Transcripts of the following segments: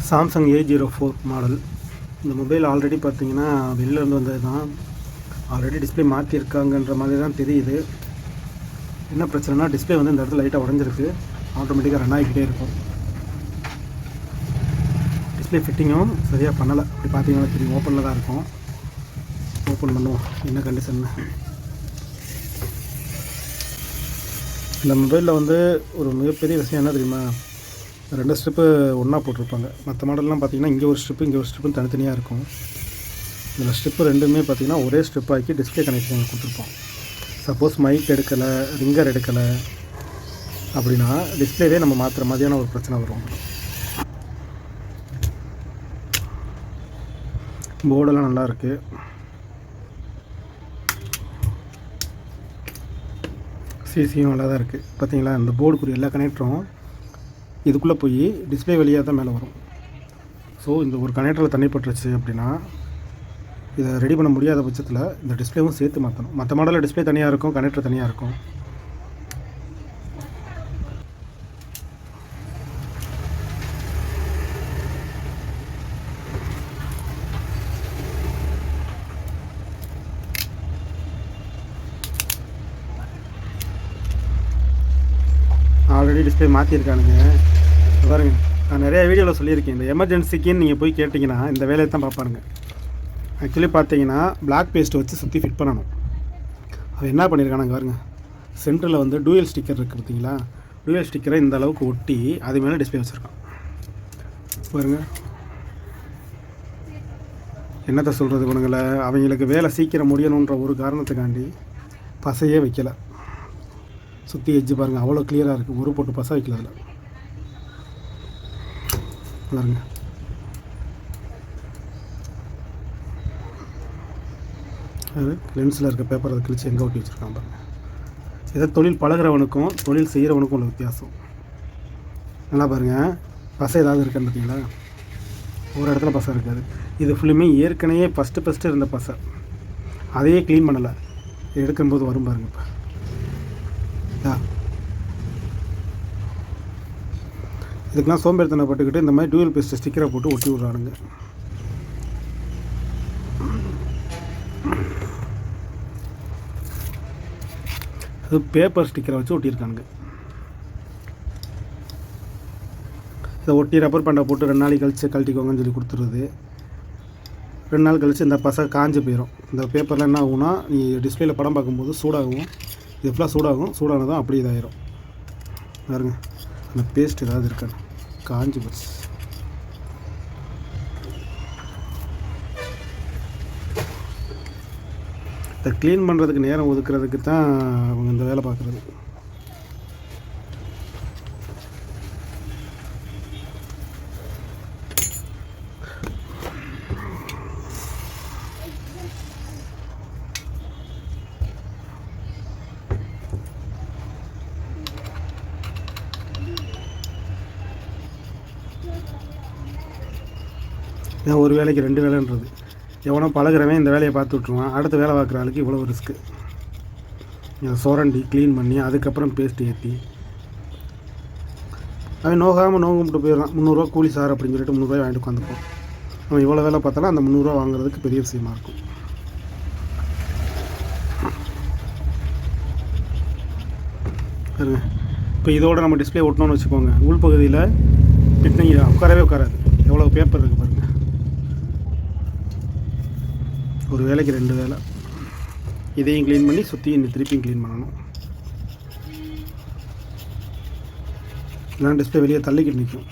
Samsung A04 model. இந்த mobile already பார்த்தீங்கன்னா வெளிலேருந்து வந்தது தான். ஆல்ரெடி டிஸ்பிளே மாற்றிருக்காங்கன்ற மாதிரி தான் தெரியுது. என்ன பிரச்சனைனா டிஸ்பிளே வந்து இந்த இடத்துல லைட்டாக உடஞ்சிருக்கு. ஆட்டோமேட்டிக்காக ரன் ஆகிக்கிட்டே இருக்கும். டிஸ்பிளே ஃபிட்டிங்கும் சரியாக பண்ணலை. அப்படி பார்த்தீங்கன்னா தெரியும், ஓப்பனில் தான் இருக்கும். ஓப்பன் பண்ணுவோம் என்ன கண்டிஷன். இந்த மொபைலில் வந்து ஒரு மிகப்பெரிய விஷயம் என்ன தெரியுமா, 2 ஸ்ட்ரிப்பு ஒன்றா போட்டிருப்பாங்க. மற்ற மாடல்லாம் பார்த்திங்கன்னா இங்கே ஒரு ஸ்ட்ரிப்பு இங்கே ஒரு ஸ்ட்ரிப்புன்னு தனித்தனியாக இருக்கும். இதில் ஸ்ட்ரிப்பு ரெண்டுமே பார்த்திங்கன்னா ஒரே ஸ்ட்ரிப் ஆக்கி டிஸ்பிளே கனெக்ஷன் கொடுத்துருப்போம். சப்போஸ் மைக் எடுக்கலை, ரிங்கர் எடுக்கலை அப்படின்னா டிஸ்பிளேவே நம்ம மாற்றுற மாதிரியான ஒரு பிரச்சனை வரும். போர்டெல்லாம் நல்லாயிருக்கு. சிசியும் நல்லா தான் இருக்குது. பார்த்தீங்களா, இந்த போர்டுக்குரிய எல்லா கனெக்டரும் இதுக்குள்ளே போய் டிஸ்பிளே வழியாக தான் மேலே வரும். ஸோ இந்த ஒரு கனெக்டரில் தண்ணி பட்டுருச்சு அப்படின்னா இதை ரெடி பண்ண முடியாத பட்சத்தில் இந்த டிஸ்பிளேவும் சேர்த்து மாற்றணும். மற்ற மாடலில் டிஸ்பிளே தனியாக இருக்கும், கனெக்டர் தனியாக இருக்கும். ஆல்ரெடி டிஸ்பிளே மாற்றிருக்கானுங்க பாருங்கள். நான் நிறைய வீடியோவில் சொல்லியிருக்கேன், இந்த எமர்ஜென்சிக்குன்னு நீங்கள் போய் கேட்டிங்கன்னா இந்த வேலையை தான் பார்ப்பாருங்க. ஆக்சுவலி பார்த்தீங்கன்னா பிளாக் பேஸ்ட் வச்சு சுற்றி ஃபிட் பண்ணணும். அது என்ன பண்ணியிருக்கானுங்க பாருங்கள், சென்டரில் வந்து டூயல் ஸ்டிக்கர் இருக்குது பார்த்தீங்களா, டூயல் ஸ்டிக்கரை இந்த அளவுக்கு ஒட்டி அது மேலே டிஸ்பிளே வச்சுருக்கான் பாருங்கள். என்னத்தை சொல்கிறது இவனுங்களை, அவங்களுக்கு வேலை சீக்கிரம் முடியணுன்ற ஒரு காரணத்துக்காண்டி பசையே வைக்கலை. சுற்றி எட்ஜு பாருங்கள், அவ்வளோ கிளியராக இருக்குது. ஒரு போட்டு பசை வைக்கல அதில் பாருங்க. அது லென்ஸில் இருக்க பேப்பர் அதை கிழிச்சு எங்கே ஒட்டி வச்சுருக்கான் பாருங்கள். இதை தொழில் பழகிறவனுக்கும் தொழில் செய்கிறவனுக்கும் உள்ள வித்தியாசம் நல்லா பாருங்கள். பசை ஏதாவது இருக்குன்னு பார்த்தீங்களா, ஒரு இடத்துல பசை இருக்காது. இது ஃபுல்லுமே ஏற்கனவே ஃபஸ்ட்டு இருந்த பசை, அதையே க்ளீன் பண்ணலை. எடுக்கும்போது வரும் பாருங்கள். இப்போ இதுக்கெலாம் சோம்பேறித்தனை பட்டுக்கிட்டு இந்த மாதிரி டூயல் பேஸ்ட் ஸ்டிக்கரை போட்டு ஒட்டி விட்றானுங்க. அது பேப்பர் ஸ்டிக்கரை வச்சு ஒட்டியிருக்கானுங்க. இதை ஒட்டி ரப்பர் பேண்டை போட்டு 2 நாளைக்கு கழிச்சு கழட்டிக்கோங்கன்னு சொல்லி கொடுத்துருது. 2 நாள் கழிச்சு இந்த பசை காஞ்சு போயிடும். இந்த பேப்பர்லாம் என்ன ஆகும்னா, நீ டிஸ்பிளேயில் படம் பார்க்கும்போது சூடாகும். இது ஃபுல்லாக சூடானதும் அப்படி இதாயிரும் பாருங்க. அந்த பேஸ்ட் ஏதாவது இருக்காது, காஞ்சி போச்சு. இதை க்ளீன் பண்ணுறதுக்கு நேரம் ஒதுக்குறதுக்கு தான் அவங்க இந்த வேலை பார்க்குறது. ஏன் ஒரு வேலைக்கு 2 வேலைன்றது, எவனோ பழகிறவன் இந்த வேலையை பார்த்து விட்ருவான். அடுத்த வேலை பார்க்குற ஆளுக்கு இவ்வளோ ரிஸ்க்கு. இதை சுரண்டி க்ளீன் பண்ணி அதுக்கப்புறம் பேஸ்ட் ஏற்றி அவன் நோகும்பிட்டு போயிடலாம். 300 கூலி சார் அப்படின்னு சொல்லிட்டு 300 வாங்கிட்டு உட்காந்துப்போம். அவன் இவ்வளோ வேலை பார்த்தாலும் அந்த 300 வாங்குறதுக்கு பெரிய விஷயமா இருக்கும். இப்போ இதோட நம்ம டிஸ்பிளே ஒட்டணும்னு வச்சுக்கோங்க, உள்பகுதியில் பிட்னிங் உட்காரவே உட்காராது. எவ்வளோ பேப்பர் இருக்குது பாருங்கள். ஒரு வேலைக்கு 2 வேலை. இதையும் க்ளீன் பண்ணி சுற்றி திருப்பியும் க்ளீன் பண்ணணும். இல்லைனா டிஸ்பிளே வெளியே தள்ளிக்கிட்டு நிற்கும்.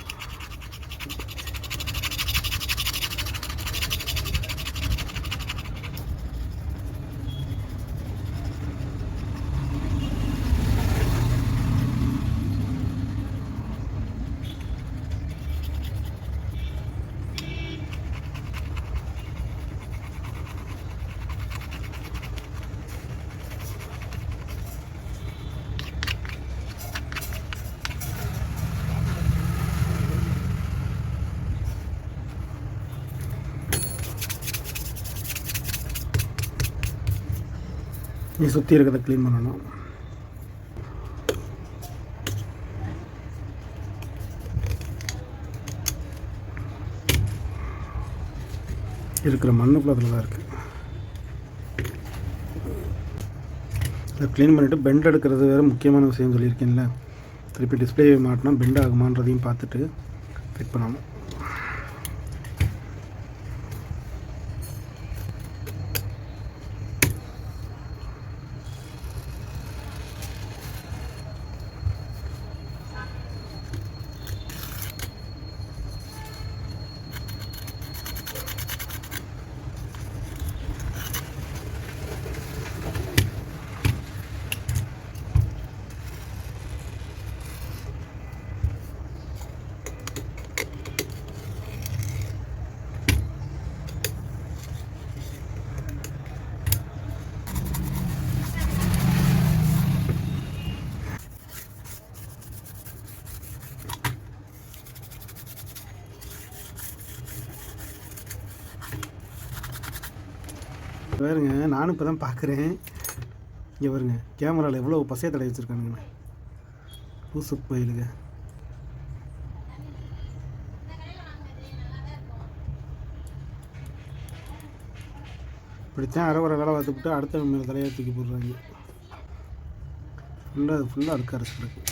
நீ சுற்றி இருக்கிறத க்ளீன் பண்ணணும். இருக்கிற மண்ணு ஃபுல்லாக அதில் தான் இருக்குது. அதை க்ளீன் பண்ணிவிட்டு பெண்ட் எடுக்கிறது வேறு முக்கியமான விஷயம் சொல்லியிருக்கேன்ல. திருப்பி டிஸ்பிளே மாட்டினா பெண்ட் ஆகுமான்றதையும் பார்த்துட்டு ஃபிட் பண்ணணும். பாருங்க, நானும் இப்போ தான் பார்க்குறேன். இங்கே பாருங்க, கேமராவில் எவ்வளோ பசையை தடை வச்சுருக்கானுங்கண்ணே. பூசு பயிலுங்க. இப்படித்தான் அரை வர வேலை பார்த்துக்கிட்டு அடுத்த மேலே தலையை தூக்கி போடுறாங்க. ஃபுல்லாக இருக்க அரசு இருக்குது.